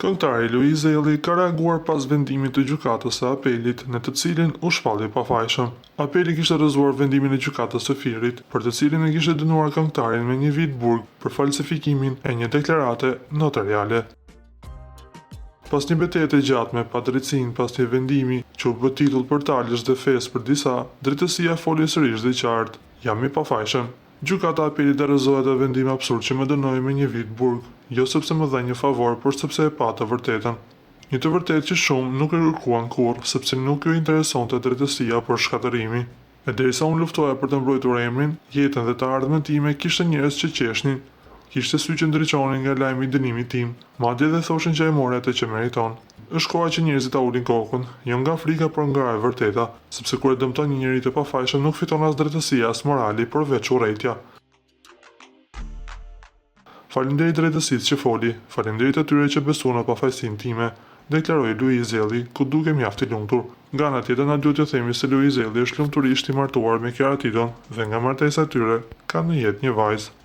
Këngëtari Luiz Elli ka reaguar pas vendimit të gjykatës së apelit, në të cilin u shpalli pafajshëm. Apeli kishte rrëzuar vendimin e gjykatës së Firit, për të cilin e kishte dënuar këngëtarin me 1 vit burg për falsifikimin e një deklarate notariale. Pas një betejë të gjatme pa drejtësinë pas një vendimi që u bë titull portalesh dhe fesë për disa, drejtësia foli sërish dhe qartë: "Jam i pafajshëm." Gjykata e apelit dorëzoi atë vendim absurd që më dënoi me 1 vit burg, jo sepse më dha një favor, por sepse e pa të vërtetën. Një të vërtetë që shumë nuk e kërkuan kurrë, sepse nuk ju interesonte drejtësia por shkatërrimi. E derisa unë luftoja për të mbrojtur emrin, jetën dhe të ardhmen time, kishte njerëz që qeshnin, kishte sy që ndriçonin nga lajmi i dënimit tim, madje dhe thoshin që e mori atë që meriton. Është koha që njerëzit ta ulin kokën, jo nga frika por nga e vërteta, sepse kur e dëmton një njeri të pafajshëm nuk fiton as drejtësia as morali, por veç urrejtja. Faleminderit drejtësisë që foli, faleminderit atyre që besuan në pafajësinë time, deklaroi Luiz Elli, ku duke mjaft i lumtur. Nga ana tjetër na duhet të themi se Luiz Elli është lumturisht i martuar me Kiara Titon dhe nga martesa e tyre ka në jetë një vajzë.